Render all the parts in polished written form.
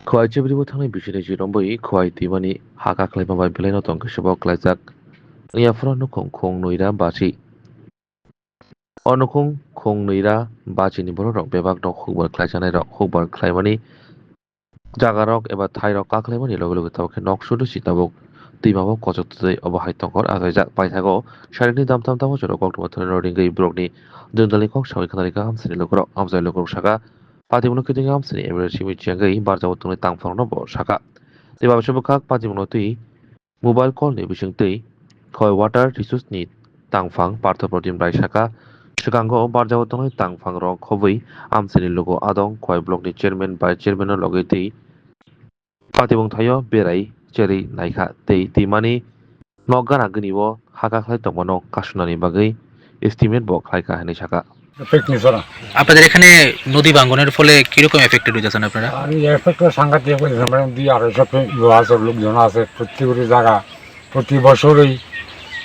Khawai chebri bo thangnai bisini jiromboi khawai timani haka khlaima bai belai no tongke sebok klaijak ya phra nukhong khong noira bachi onukhong khong noira bachi ni borok rok bebak rok hukbar klaijanai rok hukbar khlaimani jaga rok eba thai rok kaklaimani loge loge tabok nok sudu si tabok tuimabo kojok tei obo hai tongkor agaijak paithago sharini damtam tamo choro kok tuma ringei brokni dundali kok sawi khanari ka hamsini lokorok amjai lokorok saka patimuno kiding hamsini emer simi chiangai barjabo tungni tangphang no bo saka tei babasabo kak patimuno tui mobile call ni bising tui khoi water resource ni tangphang partho protim bai saka sekango barjabo tungni tangphang rok khobui amsini logo adong khoi block ni chairman bai chairman no loge tei patibong thayo berai cheri naikha tei timani nok gana gini bo haka khlai tongmano kasunani bagui estimate bo khlaika hinui saka picnic করা আপনাদের এখানে নদী ভাঙ্গনের ফলে কিরকম affected হয়েছেন আপনারা? আর এই এফেক্টটা সাংঘাতিক হয়েছে। আমরা 200-250 আছে লোকজন আছে প্রত্যেকটি জায়গা প্রতি বছরই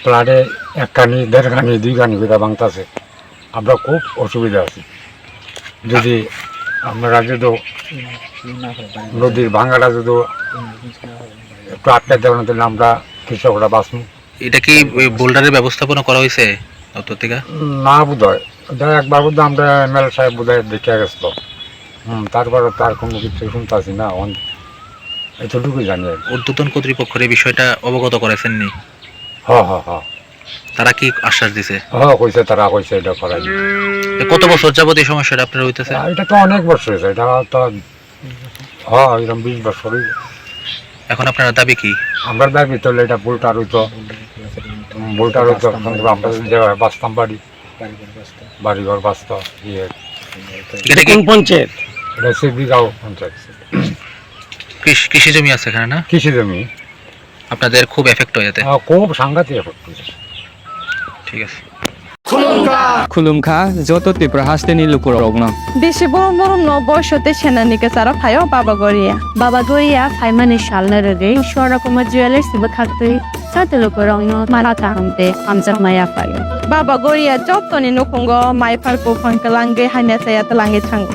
প্লাটে এক কানি দেড় কানি দুই কানি করে ভাঙতেছে। আমরা খুব অসুবিধা আছি। যদি আমরা যদি নদীর ভাঙাটা যদি একটু আটকে দেওয়া তাহলে আমরা কৃষকরা বাঁচব। এটা কি বোল্ডারের ব্যবস্থাপনা করা হয়েছে দপ্তর থেকে? না বোধ হয় ওটা একবার বোধ আমরা এমএলএ সাহেব বোধ হয় দেখে গেছিল। তারপরে তার কোনো কিছু শুনতেছি না, এতটুকুই জানি আর কি। ঊর্ধ্বতন কর্তৃপক্ষের এই বিষয়টা অবগত করেছেননি? হ তারা কি আশ্বাস দিছে? কইছে, তারা কইছে এটা করাই। কত বছর যাবত এই সমস্যাটা আপনার হইতেছে? এটা তো অনেক বছর হয়েছে, এটা তো এরকম 20 বছরই। এখন আপনারা দাবি কি? আমরা দাবি তাহলে এটা বোল্টার হইতো আমরা যেভাবে বাঁচতাম বাড়িঘর বাঁচত। এটা কি পঞ্চায়েত? এটা শিবগাঁও পঞ্চায়েত। কৃষি জমি আছে এখানে না? কৃষি জমি। আপনাদের খুব এফেক্ট হয়ে যেতে? খুব সাংঘাতিক এফেক্ট হয়েছে। ঠিক আছে। खुलुमखा जत तिप्रा हास्टेनि लुकुरगना बेसे बरम बरम न बयसते सेनानि के सारा फायो बाबा गोरिया फाइमानि शालना रगे शोरा कुमा ज्वेलर्स सिब खाते साते लोकरंग न माराता हमते हमजा माया फायो बाबा गोरिया जतनि नखंगो माइफार को फंकलांगे हाइना साया तलांगे थांगो